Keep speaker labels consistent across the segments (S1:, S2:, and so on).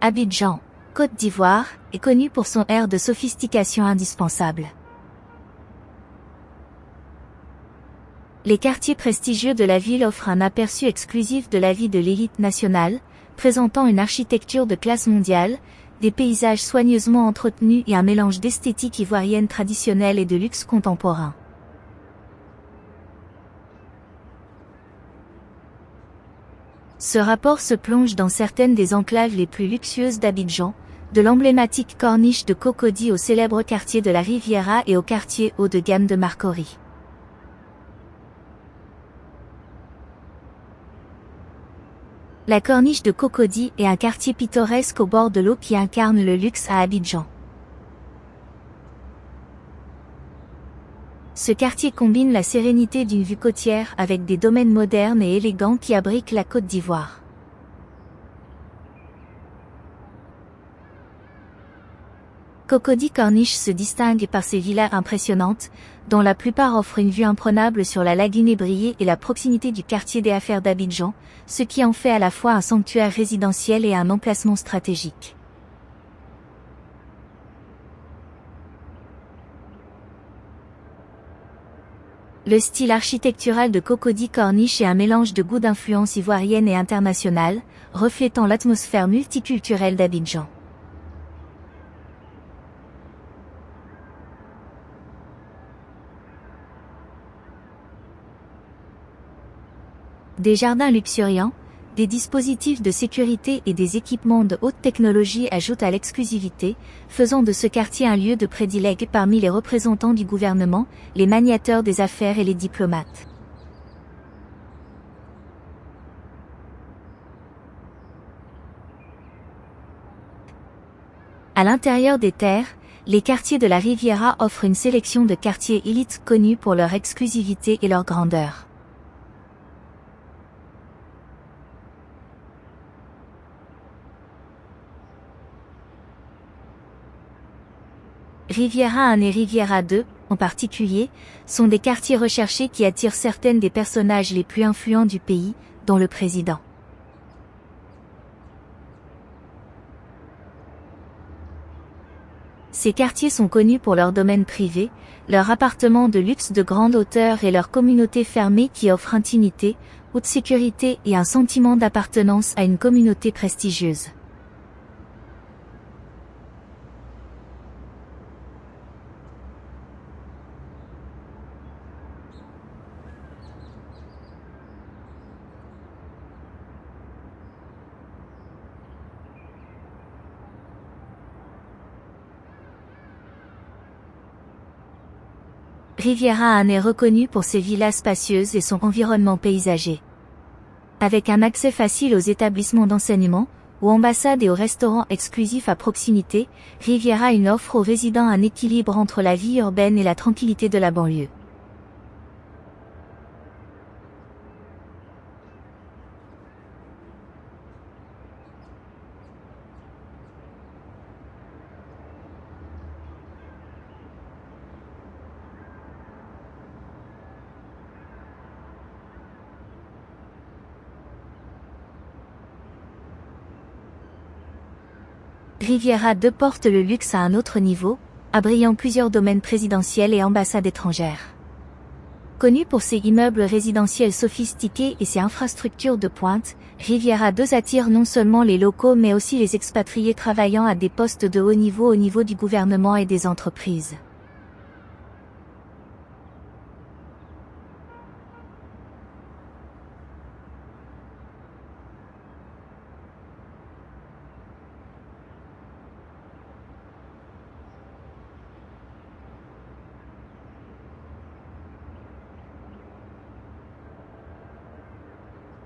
S1: Abidjan, Côte d'Ivoire, est connu pour son air de sophistication indispensable. Les quartiers prestigieux de la ville offrent un aperçu exclusif de la vie de l'élite nationale, présentant une architecture de classe mondiale, des paysages soigneusement entretenus et un mélange d'esthétique ivoirienne traditionnelle et de luxe contemporain. Ce rapport se plonge dans certaines des enclaves les plus luxueuses d'Abidjan, de l'emblématique corniche de Cocody au célèbre quartier de la Riviera et au quartier haut de gamme de Marcory. La corniche de Cocody est un quartier pittoresque au bord de l'eau qui incarne le luxe à Abidjan. Ce quartier combine la sérénité d'une vue côtière avec des domaines modernes et élégants qui abritent la Côte d'Ivoire. Cocody Corniche se distingue par ses villas impressionnantes, dont la plupart offrent une vue imprenable sur la lagune ébriée et la proximité du quartier des affaires d'Abidjan, ce qui en fait à la fois un sanctuaire résidentiel et un emplacement stratégique. Le style architectural de Cocody Corniche est un mélange de goûts d'influence ivoirienne et internationale, reflétant l'atmosphère multiculturelle d'Abidjan. Des jardins luxuriants, des dispositifs de sécurité et des équipements de haute technologie ajoutent à l'exclusivité, faisant de ce quartier un lieu de prédilection parmi les représentants du gouvernement, les maniateurs des affaires et les diplomates. À l'intérieur des terres, les quartiers de la Riviera offrent une sélection de quartiers élites connus pour leur exclusivité et leur grandeur. Riviera 1 et Riviera 2, en particulier, sont des quartiers recherchés qui attirent certaines des personnages les plus influents du pays, dont le président. Ces quartiers sont connus pour leurs domaines privés, leurs appartements de luxe de grande hauteur et leurs communautés fermées qui offrent intimité, haute sécurité et un sentiment d'appartenance à une communauté prestigieuse. Riviera 1 est reconnue pour ses villas spacieuses et son environnement paysager. Avec un accès facile aux établissements d'enseignement, aux ambassades et aux restaurants exclusifs à proximité, Riviera 1 offre aux résidents un équilibre entre la vie urbaine et la tranquillité de la banlieue. Riviera 2 porte le luxe à un autre niveau, abritant plusieurs domaines présidentiels et ambassades étrangères. Connu pour ses immeubles résidentiels sophistiqués et ses infrastructures de pointe, Riviera 2 attire non seulement les locaux mais aussi les expatriés travaillant à des postes de haut niveau au niveau du gouvernement et des entreprises.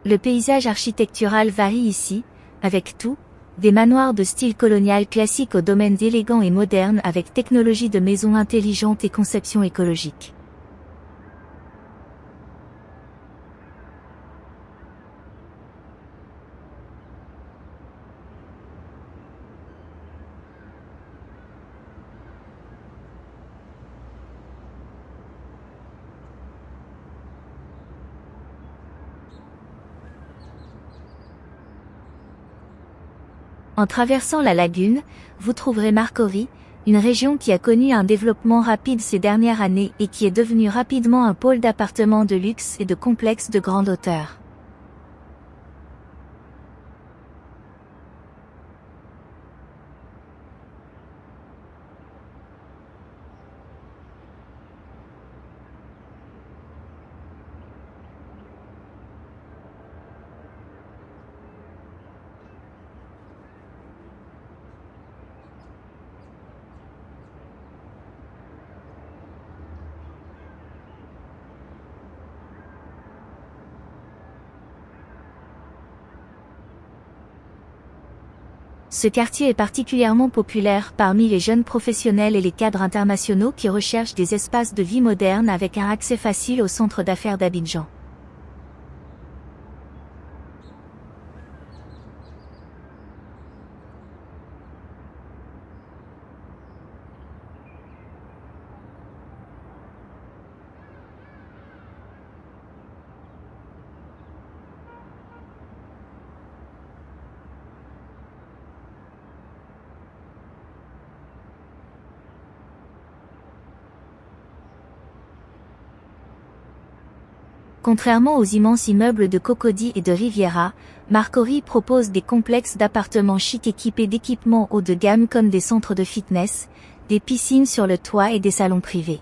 S1: Le paysage architectural varie ici, avec tout, des manoirs de style colonial classique aux domaines élégants et modernes avec technologie de maisons intelligentes et conception écologique. En traversant la lagune, vous trouverez Marcory, une région qui a connu un développement rapide ces dernières années et qui est devenue rapidement un pôle d'appartements de luxe et de complexes de grande hauteur. Ce quartier est particulièrement populaire parmi les jeunes professionnels et les cadres internationaux qui recherchent des espaces de vie modernes avec un accès facile au centre d'affaires d'Abidjan. Contrairement aux immenses immeubles de Cocody et de Riviera, Marcory propose des complexes d'appartements chics équipés d'équipements haut de gamme comme des centres de fitness, des piscines sur le toit et des salons privés.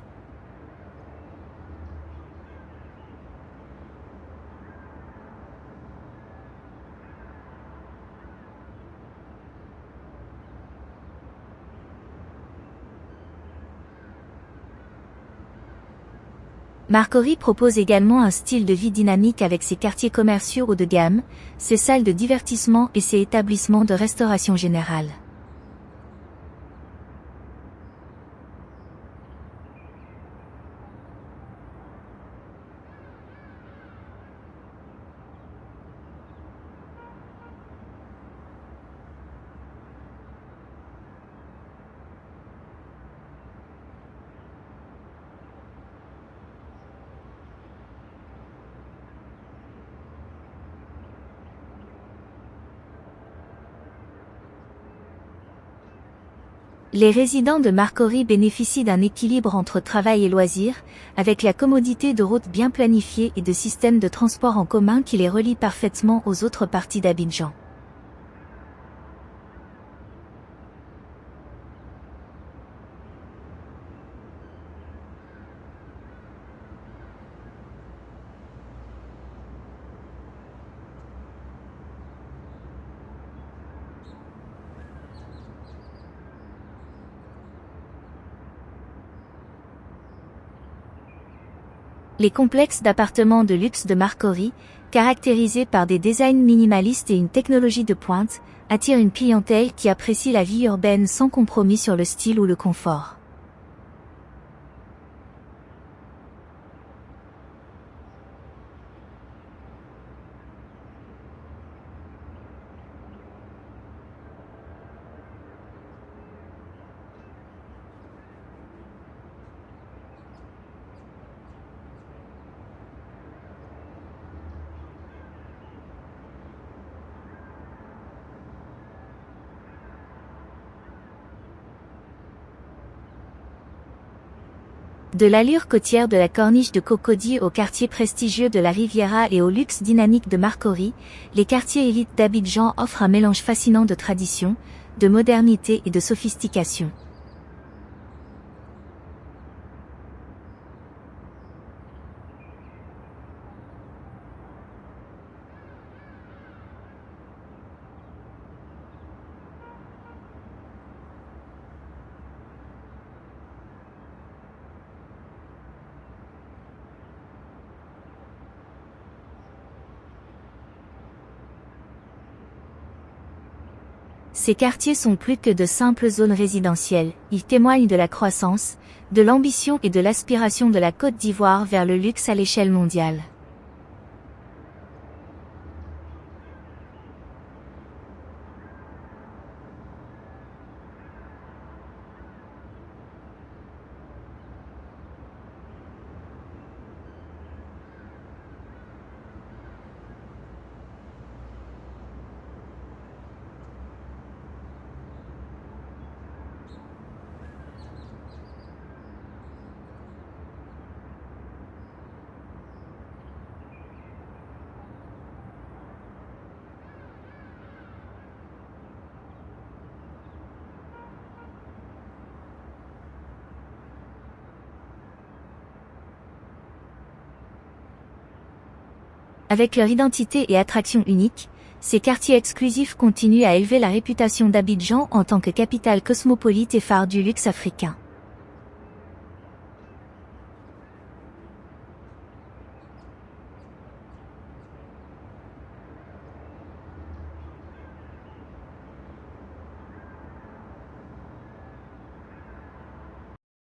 S1: Marcory propose également un style de vie dynamique avec ses quartiers commerciaux haut de gamme, ses salles de divertissement et ses établissements de restauration générale. Les résidents de Marcory bénéficient d'un équilibre entre travail et loisirs, avec la commodité de routes bien planifiées et de systèmes de transport en commun qui les relient parfaitement aux autres parties d'Abidjan. Les complexes d'appartements de luxe de Marcory, caractérisés par des designs minimalistes et une technologie de pointe, attirent une clientèle qui apprécie la vie urbaine sans compromis sur le style ou le confort. De l'allure côtière de la corniche de Cocody au quartier prestigieux de la Riviera et au luxe dynamique de Marcory, les quartiers élites d'Abidjan offrent un mélange fascinant de tradition, de modernité et de sophistication. Ces quartiers sont plus que de simples zones résidentielles, ils témoignent de la croissance, de l'ambition et de l'aspiration de la Côte d'Ivoire vers le luxe à l'échelle mondiale. Avec leur identité et attraction unique, ces quartiers exclusifs continuent à élever la réputation d'Abidjan en tant que capitale cosmopolite et phare du luxe africain.